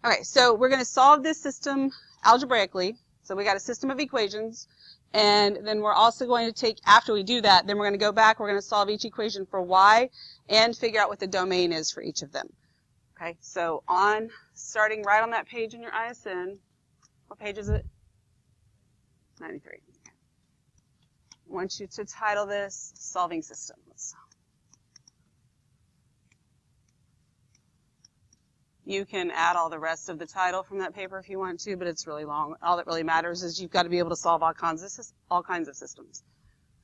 Okay, so we're going to solve this system algebraically. So we got a system of equations, and then we're also going to take, after we do that, then we're going to go back, we're going to solve each equation for y and figure out what the domain is for each of them. Okay, so starting right on that page in your ISN, what page is it? 93. Okay. I want you to title this Solving Systems. You can add all the rest of the title from that paper if you want to, but it's really long. All that really matters is you've got to be able to solve all kinds of systems.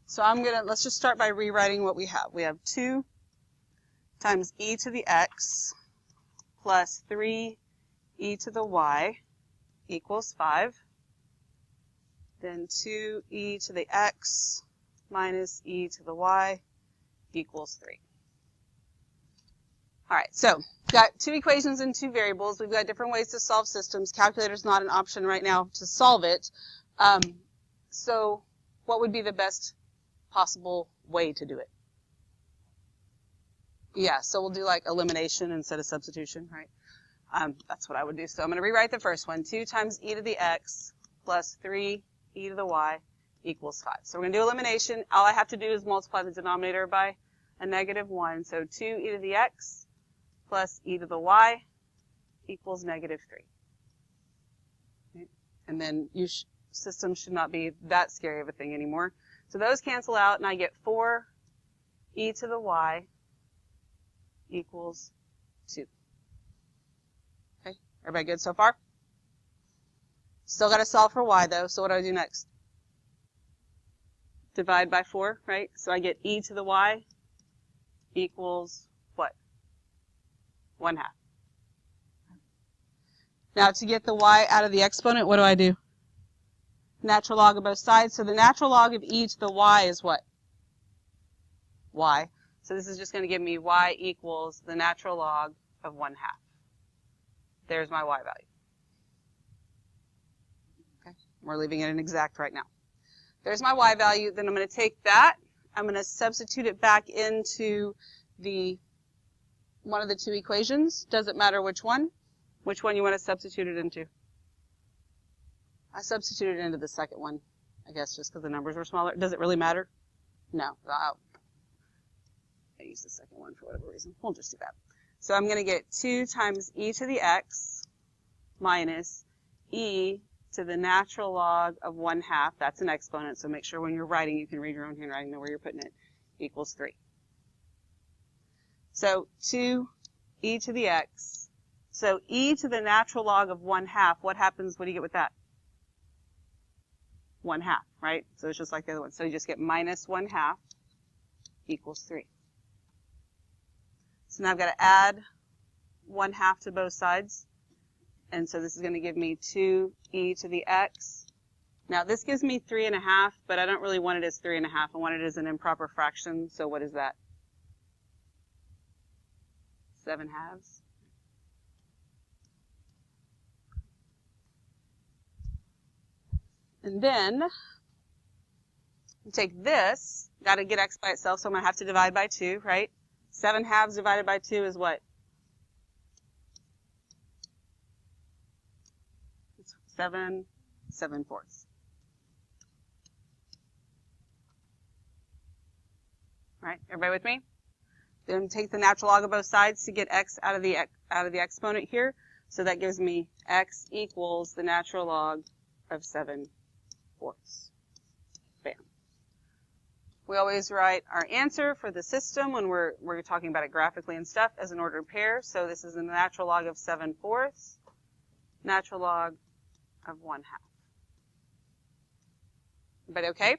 So let's just start by rewriting what we have. We have 2 times e to the x plus 3 e to the y equals 5. Then 2e to the x minus e to the y equals 3. All right, so we've got 2 equations and 2 variables. We've got different ways to solve systems. Calculator's not an option right now to solve it. So what would be the best possible way to do it? Yeah, so we'll do like elimination instead of substitution, right? That's what I would do. So I'm going to rewrite the first one. 2 times e to the x plus 3 e to the y equals 5. So we're going to do elimination. All I have to do is multiply the denominator by a -1. So 2 e to the x plus e to the y equals -3. Okay. And then system should not be that scary of a thing anymore. So those cancel out, and I get 4 e to the y equals 2. Okay, everybody good so far? Still got to solve for y, though, so what do I do next? Divide by 4, right? So I get e to the y equals what? 1/2. Now, to get the y out of the exponent, what do? Natural log of both sides. So the natural log of e to the y is what? Y. So this is just going to give me y equals the natural log of 1/2. There's my y value. Okay, we're leaving it in exact right now. There's my y value. Then I'm going to take that. I'm going to substitute it back into one of the 2 equations. Doesn't matter which one. Which one you want to substitute it into? I substituted it into the second one, I guess, just because the numbers were smaller. Does it really matter? No. I use the second one for whatever reason. We'll just do that. So I'm going to get 2 times e to the x minus e to the natural log of 1/2. That's an exponent, so make sure when you're writing, you can read your own handwriting, know where you're putting it, equals 3. So 2 e to the x. So e to the natural log of 1/2, what happens? What do you get with that? 1/2, right? So it's just like the other one. So you just get minus 1/2 equals 3. So now I've got to add 1/2 to both sides. And so this is going to give me 2 e to the x. Now this gives me 3.5, but I don't really want it as 3.5. I want it as an improper fraction. So what is that? 7/2. And then take this, got to get x by itself, so I'm going to have to divide by 2, right? 7/2 divided by 2 is what? 7/4. Right? Everybody with me? Then take the natural log of both sides to get x out of the exponent here. So that gives me x equals the natural log of 7/4. Bam. We always write our answer for the system when we're talking about it graphically and stuff as an ordered pair. So this is the natural log of 7/4, natural log of 1/2. Everybody okay?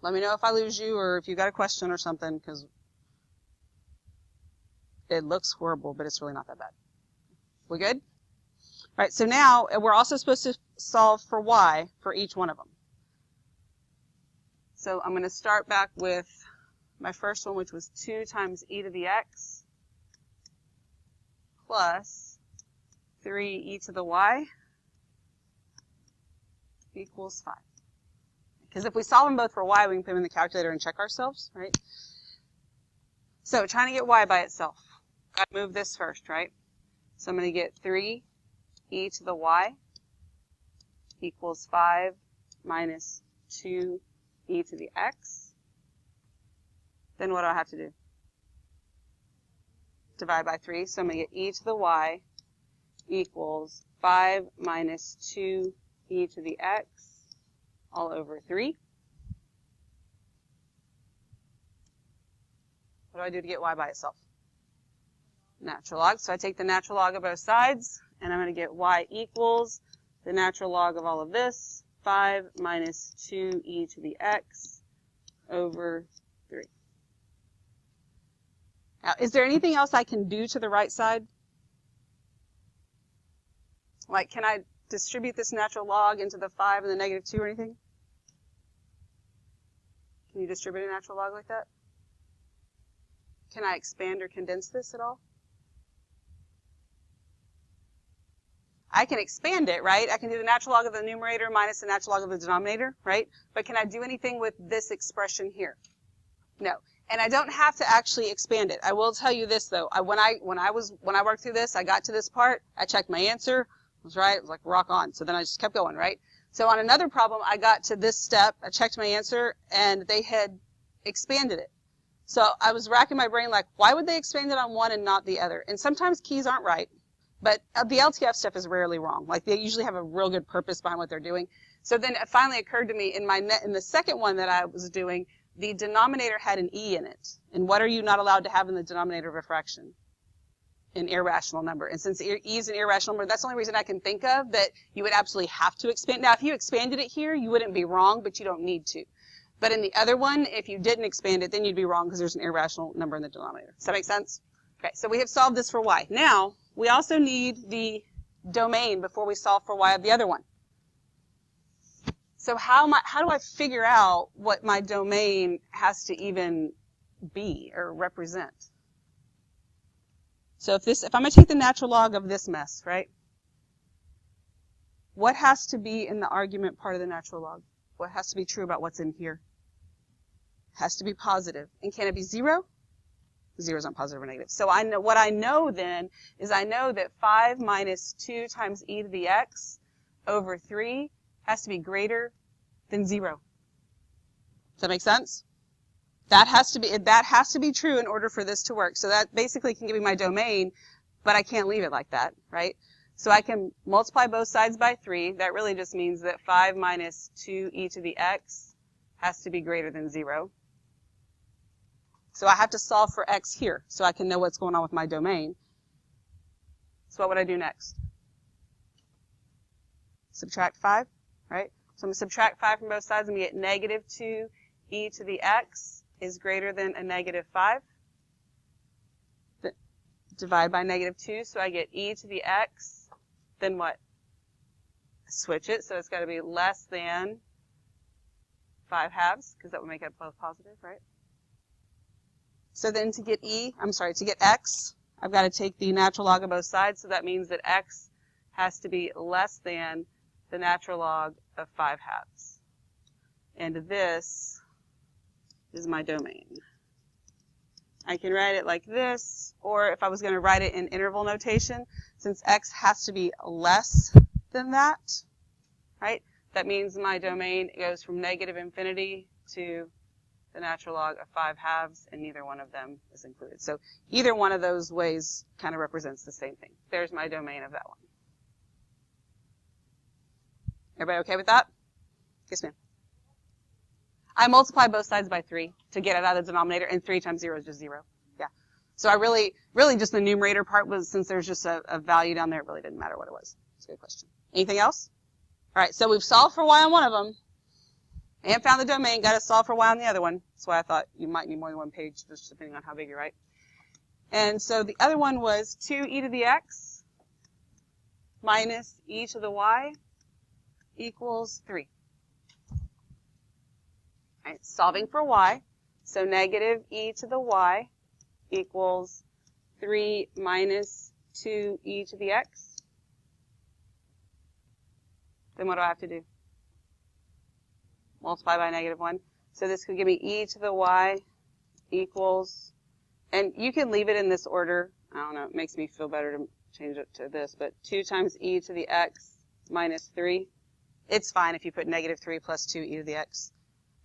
Let me know if I lose you or if you got a question or something, because it looks horrible, but it's really not that bad. We good? All right, so now we're also supposed to solve for y for each one of them. So I'm going to start back with my first one, which was 2 times e to the x plus 3 e to the y equals 5. Because if we solve them both for y, we can put them in the calculator and check ourselves, right? So trying to get y by itself. Got to move this first, right? So I'm going to get 3 e to the y equals 5 minus 2 e to the x. Then what do I have to do? Divide by 3. So I'm going to get e to the y equals 5 minus 2 e to the x all over 3. What do I do to get y by itself? Natural log. So I take the natural log of both sides, and I'm going to get y equals the natural log of all of this, 5 minus 2 e to the x over 3. Now, is there anything else I can do to the right side? Like, can I distribute this natural log into the 5 and the negative 2 or anything? Can you distribute a natural log like that? Can I expand or condense this at all? I can expand it, right? I can do the natural log of the numerator minus the natural log of the denominator, right? But can I do anything with this expression here? No. And I don't have to actually expand it. I will tell you this though. When I worked through this, I got to this part, I checked my answer, it was right, it was like rock on. So then I just kept going, right? So on another problem, I got to this step, I checked my answer, and they had expanded it. So I was racking my brain like, why would they expand it on one and not the other? And sometimes keys aren't right. But the LTF stuff is rarely wrong. Like, they usually have a real good purpose behind what they're doing. So then it finally occurred to me in the second one that I was doing, the denominator had an e in it. And what are you not allowed to have in the denominator of a fraction? An irrational number. And since e is an irrational number, that's the only reason I can think of that you would absolutely have to expand. Now, if you expanded it here, you wouldn't be wrong, but you don't need to. But in the other one, if you didn't expand it, then you'd be wrong because there's an irrational number in the denominator. Does that make sense? Okay, so we have solved this for y. Now, we also need the domain before we solve for y of the other one. So how do I figure out what my domain has to even be or represent? So if I'm going to take the natural log of this mess, right? What has to be in the argument part of the natural log? What has to be true about what's in here? Has to be positive. And can it be 0? 0 is not positive or negative. So what I know then is I know that 5 minus 2 times e to the x over 3 has to be greater than 0. Does that make sense? That has to be true in order for this to work. So that basically can give me my domain, but I can't leave it like that, right? So I can multiply both sides by 3. That really just means that 5 minus 2 e to the x has to be greater than 0. So I have to solve for x here so I can know what's going on with my domain. So what would I do next? Subtract 5, right? So I'm going to subtract 5 from both sides and we get negative 2 e to the x is greater than a negative 5. Divide by negative 2, so I get e to the x. Then what? Switch it, so it's got to be less than 5 halves, because that would make it both positive, right? So then to get x, I've got to take the natural log of both sides, so that means that x has to be less than the natural log of 5 halves. And this is my domain. I can write it like this, or if I was going to write it in interval notation, since x has to be less than that, right? That means my domain goes from negative infinity to the natural log of 5 halves, and neither one of them is included. So either one of those ways kind of represents the same thing. There's my domain of that one. Everybody okay with that? Yes, ma'am. I multiply both sides by 3 to get it out of the denominator, and 3 times 0 is just 0. Yeah. So I really just the numerator part was, since there's just a value down there, it really didn't matter what it was. It's a good question. Anything else? All right, so we've solved for y on one of them, and found the domain, got to solve for y on the other one. That's why I thought you might need more than one page, just depending on how big you write. And so the other one was 2 e to the x minus e to the y equals 3. All right, solving for y, so negative e to the y equals 3 minus 2 e to the x. Then what do I have to do? Multiply by negative 1. So this could give me e to the y equals, and you can leave it in this order. I don't know, it makes me feel better change it to this, but 2 times e to the x minus 3. It's fine if you put negative 3 plus 2 e to the x.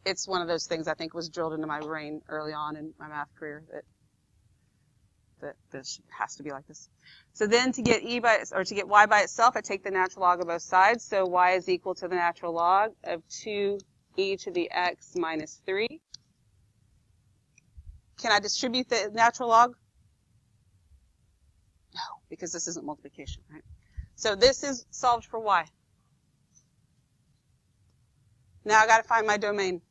It's one of those things I think was drilled into my brain early on in my math career that this has to be like this. So then to get y by itself, I take the natural log of both sides. So y is equal to the natural log of 2 e to the x minus 3. Can I distribute the natural log? No, because this isn't multiplication, right? So this is solved for y. Now I got to find my domain,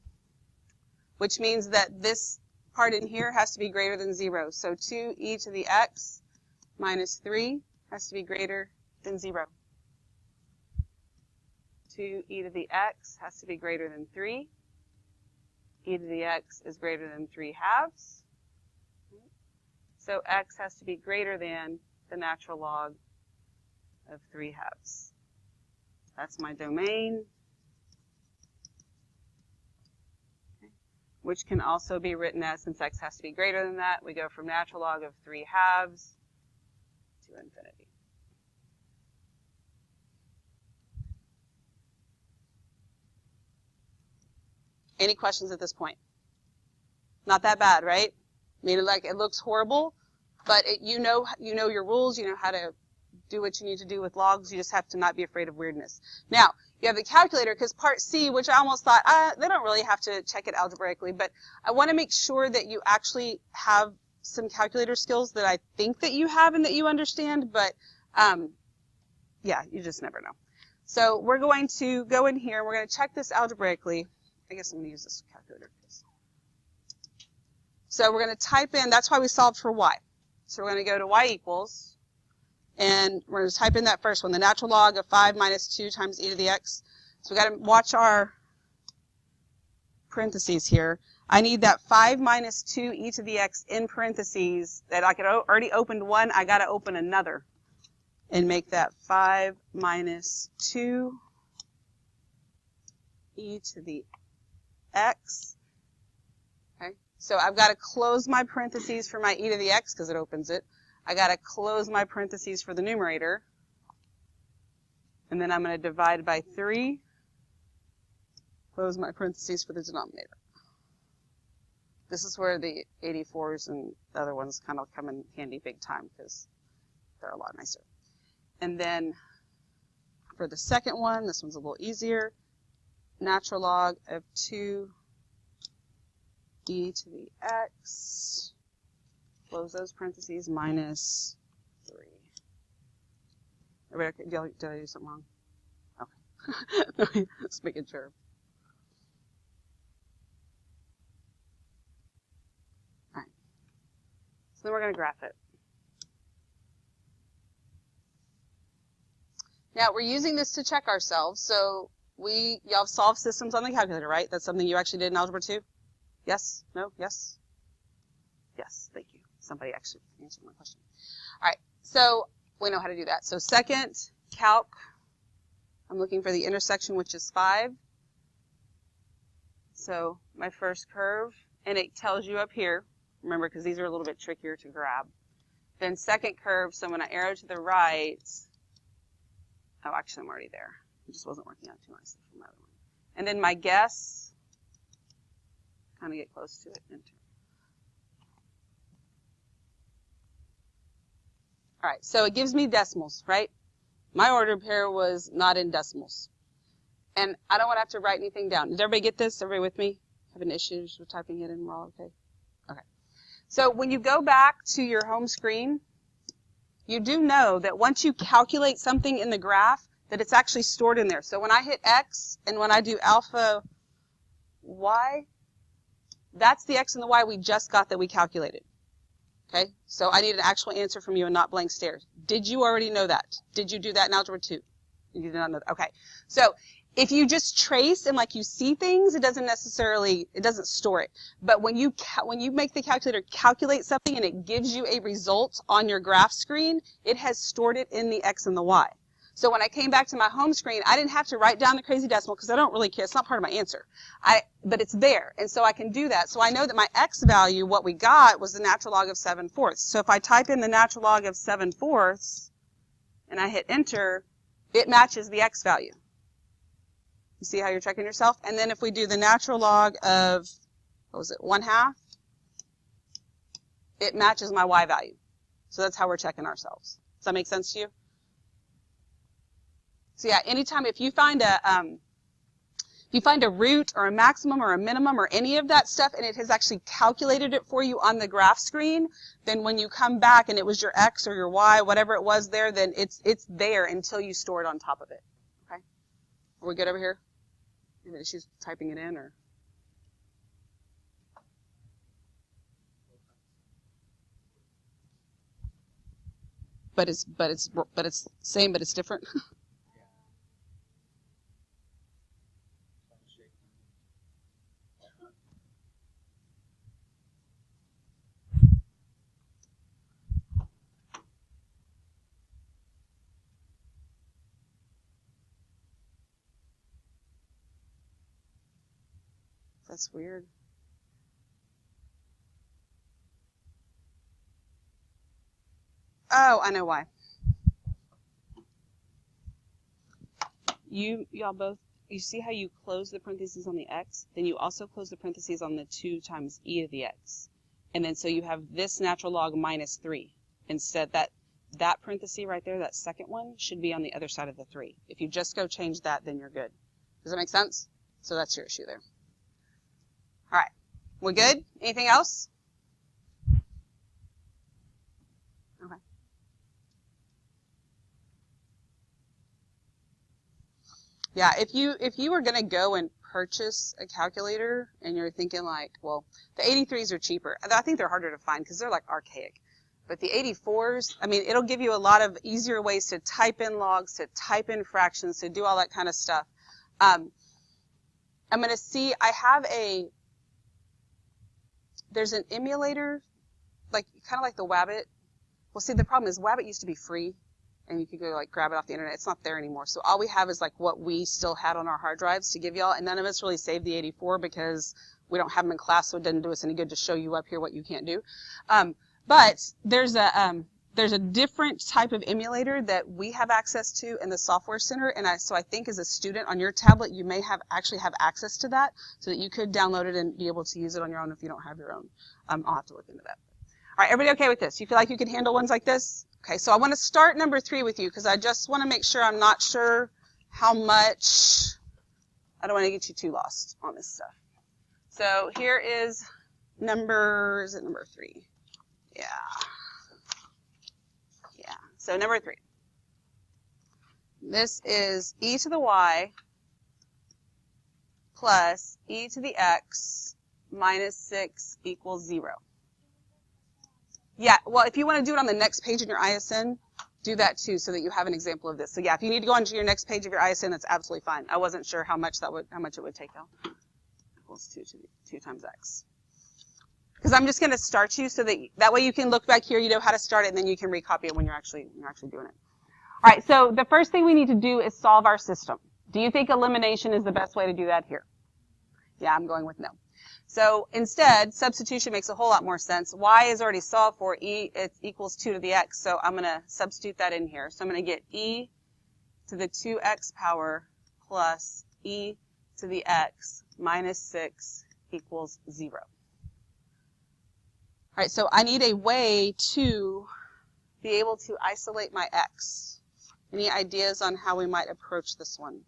which means that this part in here has to be greater than 0. So 2 e to the x minus 3 has to be greater than 0. 2 e to the x has to be greater than 3. E to the x is greater than 3/2. So x has to be greater than the natural log of 3/2. That's my domain, which can also be written as, since x has to be greater than that, we go from natural log of 3/2 to infinity. Any questions at this point? Not that bad, right? I mean, like, it looks horrible, but you know your rules. You know how to do what you need to do with logs. You just have to not be afraid of weirdness. Now, you have the calculator, because part C, which I almost thought, they don't really have to check it algebraically, but I want to make sure that you actually have some calculator skills that I think that you have and that you understand, but yeah, you just never know. So we're going to go in here, and we're going to check this algebraically. I guess I'm going to use this calculator. So we're going to type in, that's why we solved for y. So we're going to go to y equals, and we're going to type in that first one, the natural log of 5 minus 2 times e to the x. So we've got to watch our parentheses here. I need that 5 minus 2 e to the x in parentheses. That I could already opened one, I got to open another and make that 5 minus 2 e to the x. Okay, so I've got to close my parentheses for my e to the x because it opens it. I got to close my parentheses for the numerator, and then I'm going to divide by 3, close my parentheses for the denominator. This is where the 84s and the other ones kind of come in handy big time because they're a lot nicer. And then for the second one, this one's a little easier. Natural log of 2 e to the x, close those parentheses, minus 3. Everybody, did I do something wrong? Okay. Just making sure. All right. So then we're going to graph it. Now, we're using this to check ourselves. So y'all solve systems on the calculator, right? That's something you actually did in Algebra 2? Yes? No? Yes? Yes, thank you. Somebody actually answered my question. All right, so we know how to do that. So second, calc, I'm looking for the intersection, which is 5. So my first curve, and it tells you up here, remember, because these are a little bit trickier to grab. Then second curve, so when I arrow to the right, oh, actually I'm already there. It just wasn't working out too nicely for my other one. And then my guess, kind of get close to it, enter. All right, so it gives me decimals, right? My order pair was not in decimals. And I don't want to have to write anything down. Did everybody get this? Everybody with me? Having issues with typing it in? We're all okay? Okay. So when you go back to your home screen, you do know that once you calculate something in the graph, that it's actually stored in there. So when I hit X and when I do alpha Y, that's the X and the Y we just got that we calculated. Okay? So I need an actual answer from you and not blank stares. Did you already know that? Did you do that in Algebra 2? You did not know that. Okay. So if you just trace and like you see things, it doesn't store it. But when you make the calculator calculate something and it gives you a result on your graph screen, it has stored it in the X and the Y. So when I came back to my home screen, I didn't have to write down the crazy decimal because I don't really care. It's not part of my answer. But it's there, and so I can do that. So I know that my X value, what we got, was the natural log of 7/4. So if I type in the natural log of 7/4, and I hit enter, it matches the x value. You see how you're checking yourself? And then if we do the natural log of, what was it, 1/2, it matches my y value. So that's how we're checking ourselves. Does that make sense to you? So yeah, anytime if you find a root or a maximum or a minimum or any of that stuff and it has actually calculated it for you on the graph screen, then when you come back and it was your x or your y, whatever it was there, then it's there until you store it on top of it. Okay? Are we good over here? Any issues typing it in or? But it's same, but it's different. That's weird. Oh, I know why. Y'all both, you see how you close the parentheses on the x? Then you also close the parentheses on the 2 times e to the x. And then so you have this natural log minus 3. Instead, that parenthesis right there, that second one, should be on the other side of the 3. If you just go change that, then you're good. Does that make sense? So that's your issue there. All right. We good? Anything else? Okay. Yeah, if you were going to go and purchase a calculator and you're thinking like, well, the 83s are cheaper. I think they're harder to find because they're like archaic. But the 84s, I mean, it'll give you a lot of easier ways to type in logs, to type in fractions, to do all that kind of stuff. I'm going to see, there's an emulator, like kind of like the Wabbit. Well, see, the problem is Wabbit used to be free, and you could go like grab it off the internet. It's not there anymore. So all we have is like what we still had on our hard drives to give y'all, and none of us really saved the 84 because we don't have them in class, so it doesn't do us any good to show you up here what you can't do. But there's a different type of emulator that we have access to in the Software Center, and so I think as a student on your tablet, you may actually have access to that, so that you could download it and be able to use it on your own if you don't have your own. I'll have to look into that. All right, everybody okay with this? You feel like you can handle ones like this? Okay, so I want to start number 3 with you because I just want to make sure I'm not sure how much. I don't want to get you too lost on this stuff. So here is number 3? Yeah. So number 3. This is e to the y plus e to the x minus 6 equals 0. Yeah, well, if you want to do it on the next page in your ISN, do that too so that you have an example of this. So yeah, if you need to go onto your next page of your ISN, that's absolutely fine. I wasn't sure how much it would take though. Equals 2 times x. Because I'm just going to start you so that way you can look back here, you know how to start it, and then you can recopy it when you're actually doing it. All right, so the first thing we need to do is solve our system. Do you think elimination is the best way to do that here? Yeah, I'm going with no. So instead, substitution makes a whole lot more sense. Y is already solved for. E, it equals 2 to the x, so I'm going to substitute that in here. So I'm going to get e to the 2x power plus e to the x minus 6 equals 0. All right, so I need a way to be able to isolate my x. Any ideas on how we might approach this one?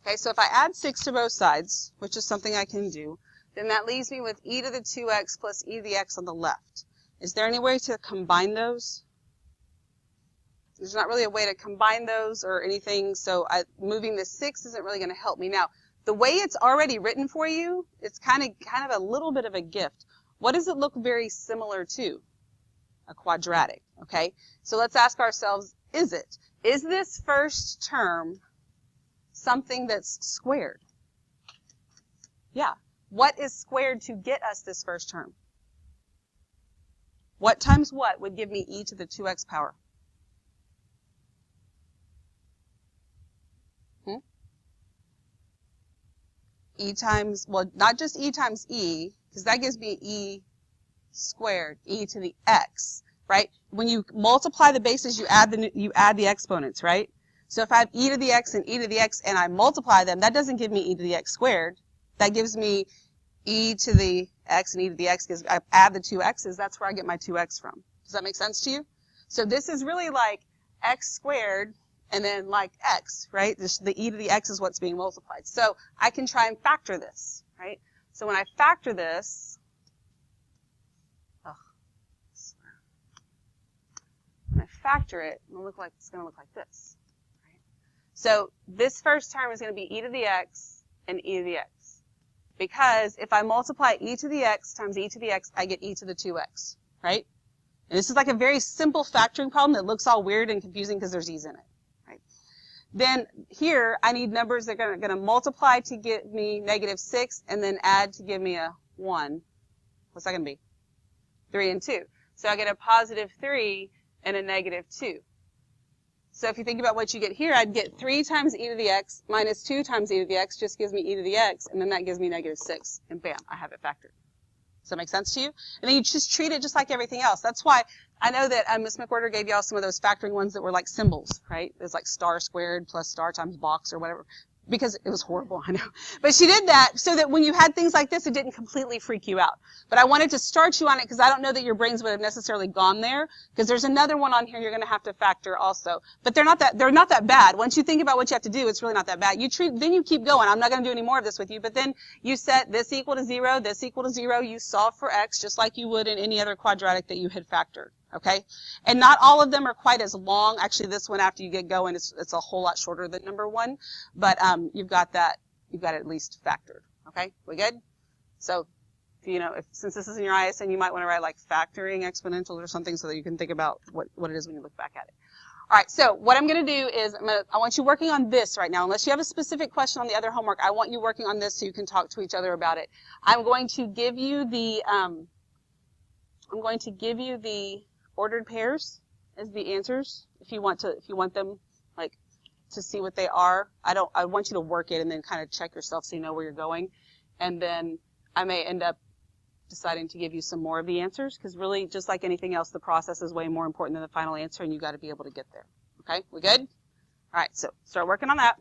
Okay, so if I add 6 to both sides, which is something I can do, then that leaves me with e to the 2x plus e to the x on the left. Is there any way to combine those? There's not really a way to combine those or anything, so moving the 6 isn't really going to help me. Now, the way it's already written for you, it's kind of a little bit of a gift. What does it look very similar to? A quadratic, okay? So let's ask ourselves, is this first term something that's squared? Yeah. What is squared to get us this first term? What times what would give me e to the 2x power? E times, well, not just e times e, because that gives me e squared, e to the x. right? When you multiply the bases, you add the exponents, right? So if I have e to the x and e to the x and I multiply them, that doesn't give me e to the x squared. That gives me e to the x and e to the x, because I add the two x's. That's where I get my 2x from. Does that make sense to you? So this is really like x squared and then like x, right? The e to the x is what's being multiplied. So I can try and factor this, right? So when I factor this, when I factor it, it's going to look like this. Right? So this first term is going to be e to the x and e to the x. Because if I multiply e to the x times e to the x, I get e to the 2x, right? And this is like a very simple factoring problem that looks all weird and confusing because there's e's in it, right? Then here, I need numbers that are going to multiply to give me -6 and then add to give me a 1. What's that going to be? 3 and 2. So I get a +3 and a -2. So if you think about what you get here, I'd get 3 times e to the x minus 2 times e to the x just gives me e to the x, and then that gives me -6, and bam, I have it factored. Does that make sense to you? And then you just treat it just like everything else. That's why I know that Ms. McWhorter gave you all some of those factoring ones that were like symbols, right? It was like star squared plus star times box or whatever. Because it was horrible, I know. But she did that so that when you had things like this, it didn't completely freak you out. But I wanted to start you on it because I don't know that your brains would have necessarily gone there, because there's another one on here you're going to have to factor also. But they're not that bad. Once you think about what you have to do, it's really not that bad. Then you keep going. I'm not going to do any more of this with you, but then you set this equal to 0, this equal to 0. You solve for x just like you would in any other quadratic that you had factored. Okay? And not all of them are quite as long. Actually, this one, after you get going, it's a whole lot shorter than number 1. But you've got it at least factored. Okay? We good? So, since this is in your ISN, you might want to write like factoring exponentials or something so that you can think about what it is when you look back at it. All right, so what I'm going to do is I want you working on this right now. Unless you have a specific question on the other homework, I want you working on this so you can talk to each other about it. I'm going to give you the ordered pairs as the answers if you want them like to see what they are. I want you to work it and then kind of check yourself so you know where you're going. And then I may end up deciding to give you some more of the answers, because really, just like anything else, the process is way more important than the final answer, and you got to be able to get there. Okay, we good? All right, so start working on that.